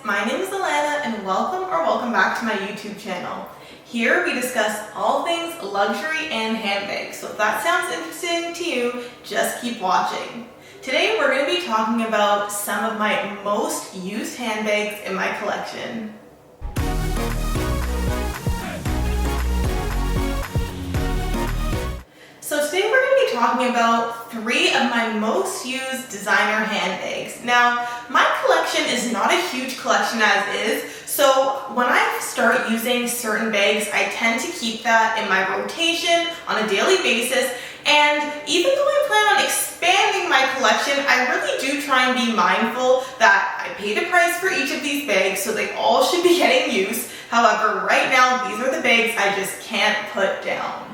my name is Alana and welcome back to my YouTube channel. Here we discuss all things luxury and handbags, so if that sounds interesting to you, just keep watching. Today we're going to be talking about some of my most used handbags in my collection. So today we're going to be talking about 3 of my most used designer handbags. Now, my collection is not a huge collection as is, so when I start using certain bags, I tend to keep that in my rotation on a daily basis. And even though I plan on expanding my collection, I really do try and be mindful that I paid a price for each of these bags, so they all should be getting used. However, right now, these are the bags I just can't put down.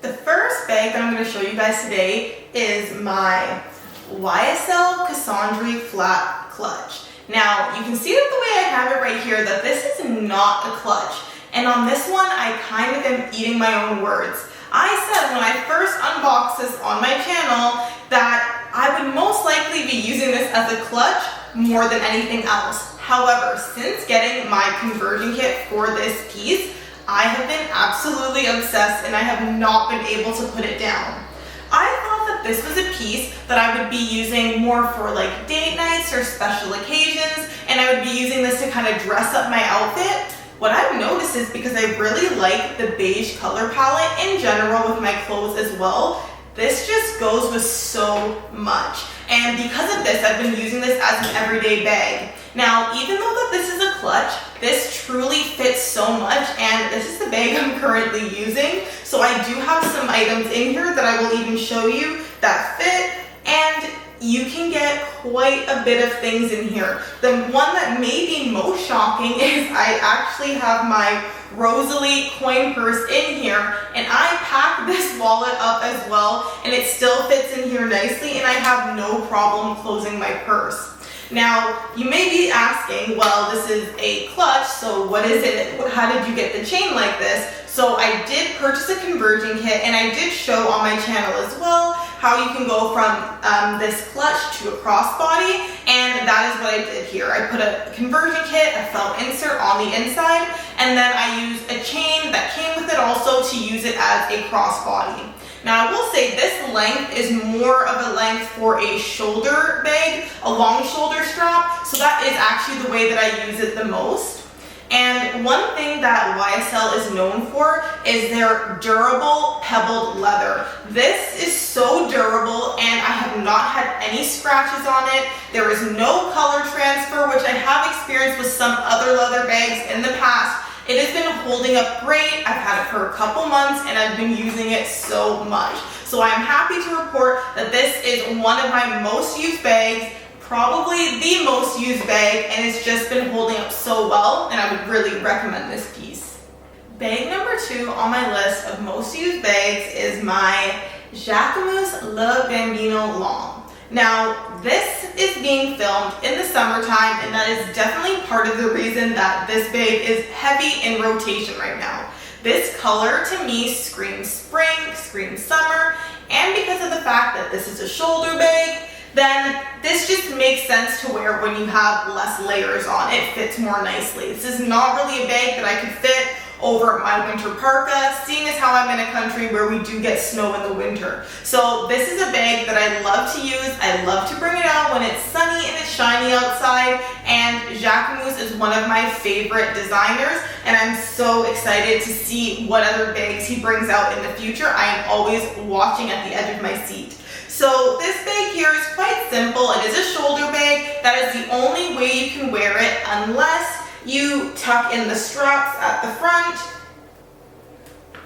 The first bag that I'm going to show you guys today is my YSL Monogram Flap Pouch. Now, you can see that the way I have it right here, that this is not a clutch. And on this one, I kind of am eating my own words. I said when I first unboxed this on my channel that I would most likely be using this as a clutch more than anything else. However, since getting my conversion kit for this piece, I have been absolutely obsessed and I have not been able to put it down. I thought that this was a piece that I would be using more for like date nights or special occasions, and I would be using this to kind of dress up my outfit. What I've noticed is because I really like the beige color palette in general with my clothes as well, this just goes with so much. And because of this, I've been using this as an everyday bag. Now, even though that this is a clutch, this truly fits so much, and this is the bag I'm currently using. So I do have some items in here that I will even show you that fit, and you can get quite a bit of things in here. The one that may be most shocking is I actually have my Rosalie coin purse in here, and I packed this wallet up as well, and it still fits in here nicely, and I have no problem closing my purse. Now, you may be asking, well, this is a clutch, so what is it? How did you get the chain like this? So I did purchase a conversion kit, and I did show on my channel as well how you can go from this clutch to a crossbody, and that is what I did here. I put a conversion kit, a felt insert on the inside, and then I used a chain that came with it also to use it as a crossbody. Now I will say this length is more of a length for a shoulder bag, a long shoulder strap, so that is actually the way that I use it the most. And one thing that YSL is known for is their durable pebbled leather. This is so durable, and I have not had any scratches on it. There is no color transfer, which I have experienced with some other leather bags in the past. It has been holding up great. I've had it for a couple months and I've been using it so much. So I'm happy to report that this is one of my most used bags, probably the most used bag, and it's just been holding up so well, and I would really recommend this piece. Bag number 2 on my list of most used bags is my Jacquemus Le Bambino Long. Now, this is being filmed in the summertime, and that is definitely part of the reason that this bag is heavy in rotation right now. This color to me screams spring, screams summer, and because of the fact that this is a shoulder bag, then this just makes sense to wear when you have less layers on. It fits more nicely. This is not really a bag that I could fit over my winter parka, seeing as how I'm in a country where we do get snow in the winter. So this is a bag that I love to use. I love to bring it out when it's sunny and it's shiny outside, and Jacquemus is one of my favorite designers, and I'm so excited to see what other bags he brings out in the future. I am always watching at the edge of my seat. So this bag here is quite simple. It is a shoulder bag. That is the only way you can wear it unless you tuck in the straps at the front,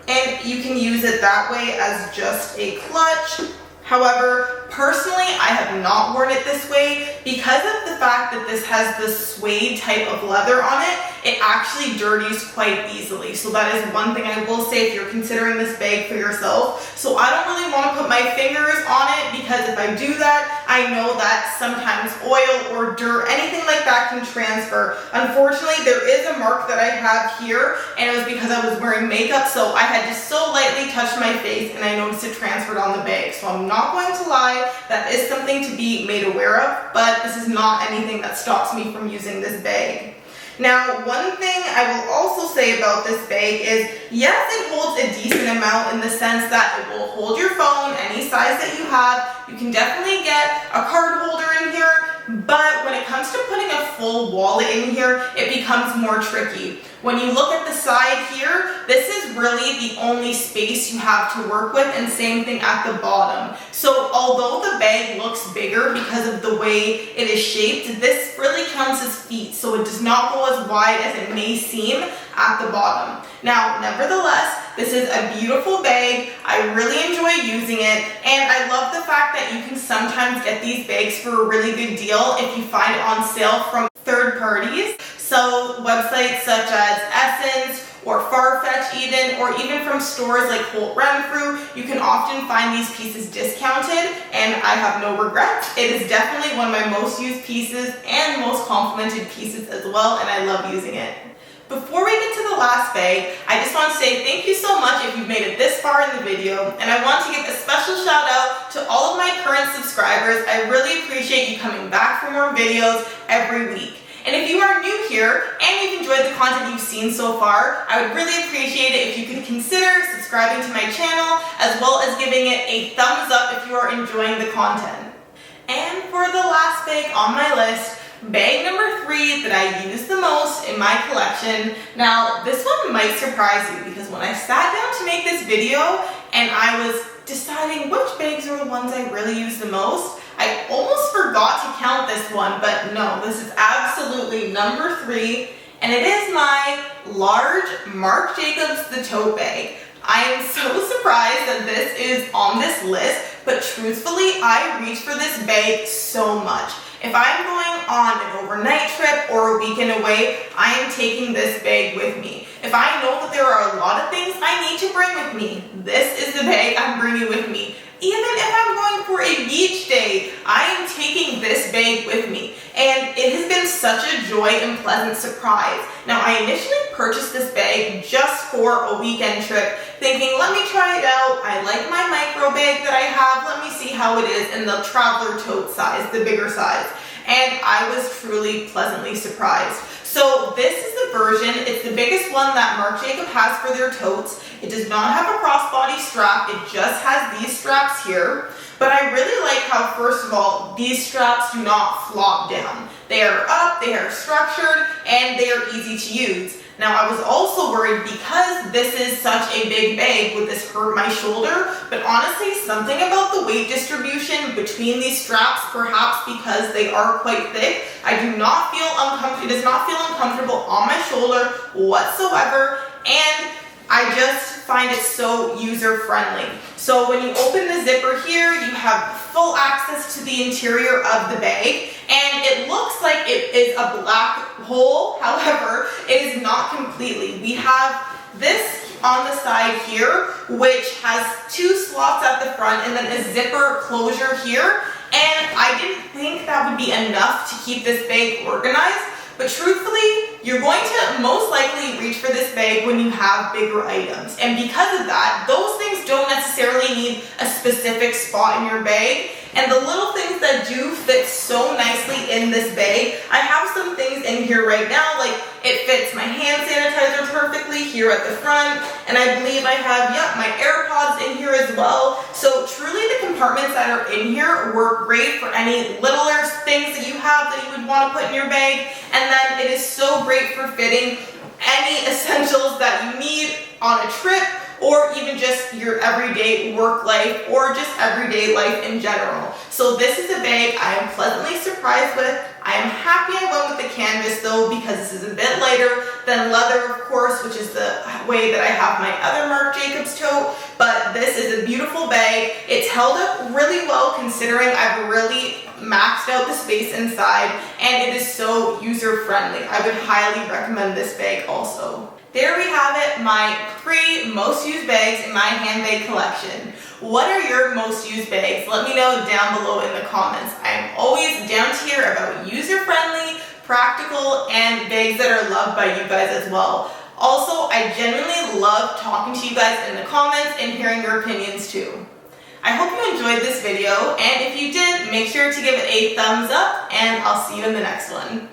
and you can use it that way as just a clutch. However, personally, I have not worn it this way because of the fact that this has the suede type of leather on it. It actually dirties quite easily. So that is one thing I will say if you're considering this bag for yourself. So I don't really want to put my fingers on it, because if I do that, I know that sometimes oil or dirt, anything like that, can transfer. Unfortunately, there is a mark that I have here, and it was because I was wearing makeup, so I had just so lightly touched my face and I noticed it transferred on the bag. So I'm not going to lie, why. That is something to be made aware of, but this is not anything that stops me from using this bag. Now, one thing I will also say about this bag is, yes, it holds a decent amount in the sense that it will hold your phone any size that you have. You can definitely get a card holder in here, but when it comes to putting a full wallet in here, it becomes more tricky. When you look at the side here, this is really the only space you have to work with, and same thing at the bottom. So although the bag looks bigger because of the way it is shaped, this really counts as feet, so it does not go as wide as it may seem at the bottom. Now, nevertheless, this is a beautiful bag. I really enjoy using it, and I love the fact that you can sometimes get these bags for a really good deal if you find it on sale from third parties. So websites such as Essence or Farfetch or even from stores like Holt Renfrew, you can often find these pieces discounted, and I have no regrets. It is definitely one of my most used pieces and most complimented pieces as well, and I love using it. Before we get to the last bag, I just want to say thank you so much if you've made it this far in the video, and I want to give a special shout out to all of my current subscribers. I really appreciate you coming back for more videos every week. And if you are new here and you've enjoyed the content you've seen so far, I would really appreciate it if you could consider subscribing to my channel, as well as giving it a thumbs up if you are enjoying the content. And for the last bag on my list, bag number 3 that I use the most in my collection. Now, this one might surprise you, because when I sat down to make this video and I was deciding which bags are the ones I really use the most, I almost forgot to count this one, but no, this is absolutely number 3, and it is my large Marc Jacobs the Tote bag. I am so surprised that this is on this list, but truthfully, I reach for this bag so much. If I'm going on an overnight trip or a weekend away, I am taking this bag with me. If I know that there are a lot of things I need to bring with me, this is the bag I'm bringing with me. Even if I'm going for a beach day, I am taking this bag with me. And it has been such a joy and pleasant surprise. Now, I initially purchased this bag just for a weekend trip, thinking, let me try it out. I like my micro bag that I have. Let me see how it is in the traveler tote size, the bigger size. And I was truly pleasantly surprised. So this is the version. It's the biggest one that Marc Jacobs has for their totes. It does not have a crossbody strap. It just has these straps here. But I really like how, first of all, these straps do not flop down. They are up, they are structured, and they are easy to use. Now, I was also worried because this is such a big bag, would this hurt my shoulder? But honestly, something about the weight distribution between these straps, perhaps because they are quite thick, I do not feel uncomfortable. It does not feel uncomfortable on my shoulder whatsoever, and I just find it so user-friendly. So when you open the zipper here, you have full access to the interior of the bag, and it looks like it is a black hole. However, it is not completely. We have this on the side here, which has 2 slots at the front and then a zipper closure here, and I didn't think that would be enough to keep this bag organized. But truthfully, you're going to most likely reach for this bag when you have bigger items. And because of that, those things don't necessarily need a specific spot in your bag. And the little things that do fit so nicely in this bag, I have some things in here right now, like it fits my hand sanitizer perfectly here at the front, and I believe I have, my AirPods in here as well. So truly the compartments that are in here work great for any littler things that you have that you would want to put in your bag, and then it is so great for fitting any essentials that you need on a trip, or even just your everyday work life, or just everyday life in general. So this is a bag I am pleasantly surprised with. I am happy I went with the canvas though, because this is a bit lighter than leather, of course, which is the way that I have my other Marc Jacobs tote. But this is a beautiful bag. It's held up really well considering I've really maxed out the space inside, and it is so user-friendly. I would highly recommend this bag also. There we have it, my 3 most used bags in my handbag collection. What are your most used bags? Let me know down below in the comments. I'm always down to hear about user-friendly, practical, and bags that are loved by you guys as well. Also, I genuinely love talking to you guys in the comments and hearing your opinions too. I hope you enjoyed this video, and if you did, make sure to give it a thumbs up, and I'll see you in the next one.